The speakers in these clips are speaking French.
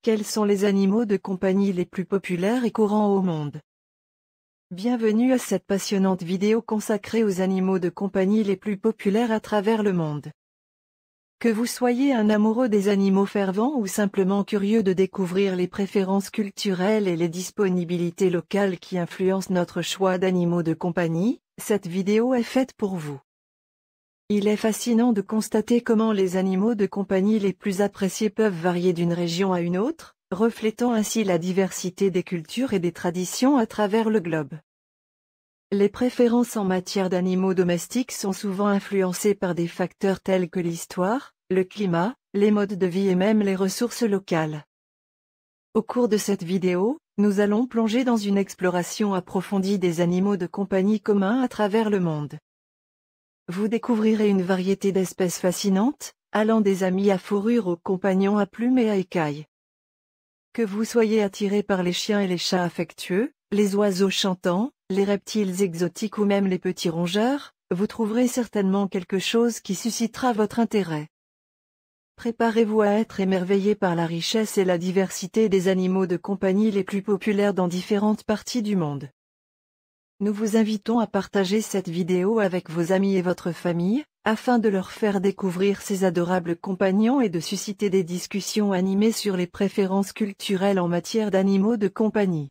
Quels sont les animaux de compagnie les plus populaires et courants au monde? Bienvenue à cette passionnante vidéo consacrée aux animaux de compagnie les plus populaires à travers le monde. Que vous soyez un amoureux des animaux fervent ou simplement curieux de découvrir les préférences culturelles et les disponibilités locales qui influencent notre choix d'animaux de compagnie, cette vidéo est faite pour vous. Il est fascinant de constater comment les animaux de compagnie les plus appréciés peuvent varier d'une région à une autre, reflétant ainsi la diversité des cultures et des traditions à travers le globe. Les préférences en matière d'animaux domestiques sont souvent influencées par des facteurs tels que l'histoire, le climat, les modes de vie et même les ressources locales. Au cours de cette vidéo, nous allons plonger dans une exploration approfondie des animaux de compagnie communs à travers le monde. Vous découvrirez une variété d'espèces fascinantes, allant des amis à fourrure aux compagnons à plumes et à écailles. Que vous soyez attiré par les chiens et les chats affectueux, les oiseaux chantants, les reptiles exotiques ou même les petits rongeurs, vous trouverez certainement quelque chose qui suscitera votre intérêt. Préparez-vous à être émerveillé par la richesse et la diversité des animaux de compagnie les plus populaires dans différentes parties du monde. Nous vous invitons à partager cette vidéo avec vos amis et votre famille, afin de leur faire découvrir ces adorables compagnons et de susciter des discussions animées sur les préférences culturelles en matière d'animaux de compagnie.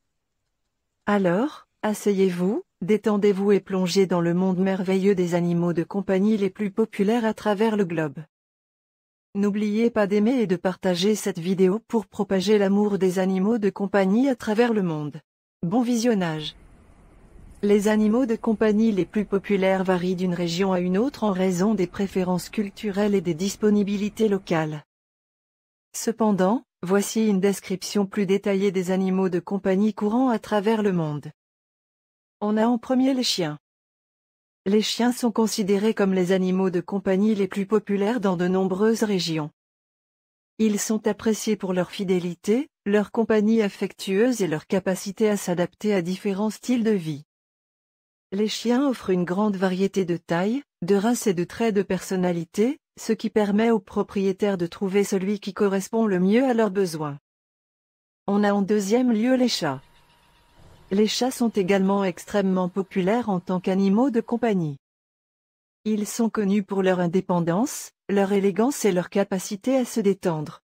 Alors, asseyez-vous, détendez-vous et plongez dans le monde merveilleux des animaux de compagnie les plus populaires à travers le globe. N'oubliez pas d'aimer et de partager cette vidéo pour propager l'amour des animaux de compagnie à travers le monde. Bon visionnage! Les animaux de compagnie les plus populaires varient d'une région à une autre en raison des préférences culturelles et des disponibilités locales. Cependant, voici une description plus détaillée des animaux de compagnie courants à travers le monde. On a en premier les chiens. Les chiens sont considérés comme les animaux de compagnie les plus populaires dans de nombreuses régions. Ils sont appréciés pour leur fidélité, leur compagnie affectueuse et leur capacité à s'adapter à différents styles de vie. Les chiens offrent une grande variété de tailles, de races et de traits de personnalité, ce qui permet aux propriétaires de trouver celui qui correspond le mieux à leurs besoins. On a en deuxième lieu les chats. Les chats sont également extrêmement populaires en tant qu'animaux de compagnie. Ils sont connus pour leur indépendance, leur élégance et leur capacité à se détendre.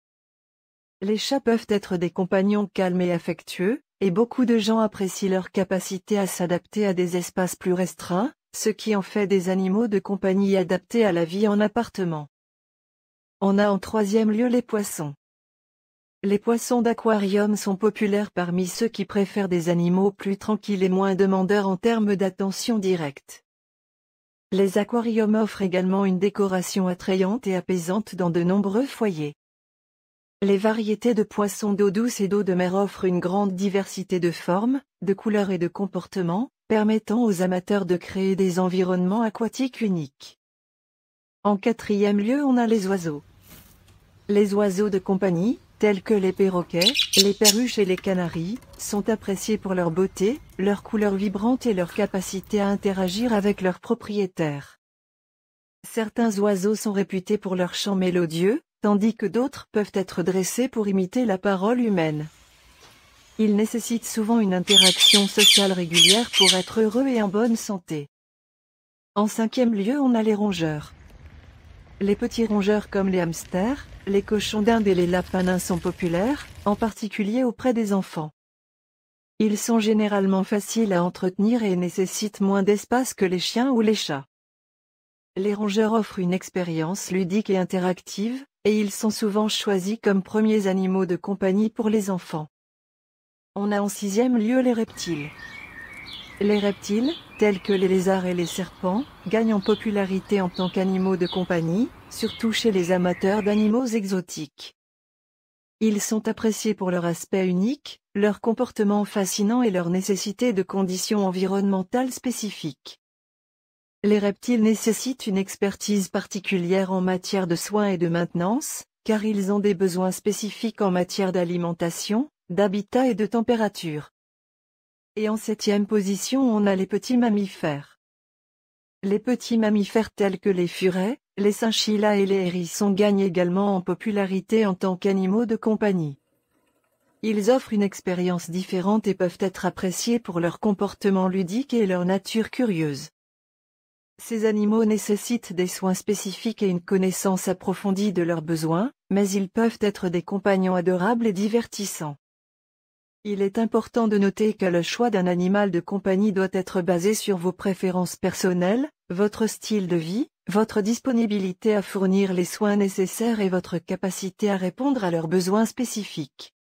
Les chats peuvent être des compagnons calmes et affectueux, et beaucoup de gens apprécient leur capacité à s'adapter à des espaces plus restreints, ce qui en fait des animaux de compagnie adaptés à la vie en appartement. On a en troisième lieu les poissons. Les poissons d'aquarium sont populaires parmi ceux qui préfèrent des animaux plus tranquilles et moins demandeurs en termes d'attention directe. Les aquariums offrent également une décoration attrayante et apaisante dans de nombreux foyers. Les variétés de poissons d'eau douce et d'eau de mer offrent une grande diversité de formes, de couleurs et de comportements, permettant aux amateurs de créer des environnements aquatiques uniques. En quatrième lieu, on a les oiseaux. Les oiseaux de compagnie, tels que les perroquets, les perruches et les canaris, sont appréciés pour leur beauté, leur couleur vibrante et leur capacité à interagir avec leurs propriétaires. Certains oiseaux sont réputés pour leur chant mélodieux, tandis que d'autres peuvent être dressés pour imiter la parole humaine. Ils nécessitent souvent une interaction sociale régulière pour être heureux et en bonne santé. En cinquième lieu, on a les rongeurs. Les petits rongeurs comme les hamsters, les cochons d'Inde et les lapins nains sont populaires, en particulier auprès des enfants. Ils sont généralement faciles à entretenir et nécessitent moins d'espace que les chiens ou les chats. Les rongeurs offrent une expérience ludique et interactive, et ils sont souvent choisis comme premiers animaux de compagnie pour les enfants. On a en sixième lieu les reptiles. Les reptiles, tels que les lézards et les serpents, gagnent en popularité en tant qu'animaux de compagnie, surtout chez les amateurs d'animaux exotiques. Ils sont appréciés pour leur aspect unique, leur comportement fascinant et leur nécessité de conditions environnementales spécifiques. Les reptiles nécessitent une expertise particulière en matière de soins et de maintenance, car ils ont des besoins spécifiques en matière d'alimentation, d'habitat et de température. Et en septième position, on a les petits mammifères. Les petits mammifères tels que les furets, les chinchillas et les hérissons gagnent également en popularité en tant qu'animaux de compagnie. Ils offrent une expérience différente et peuvent être appréciés pour leur comportement ludique et leur nature curieuse. Ces animaux nécessitent des soins spécifiques et une connaissance approfondie de leurs besoins, mais ils peuvent être des compagnons adorables et divertissants. Il est important de noter que le choix d'un animal de compagnie doit être basé sur vos préférences personnelles, votre style de vie, votre disponibilité à fournir les soins nécessaires et votre capacité à répondre à leurs besoins spécifiques.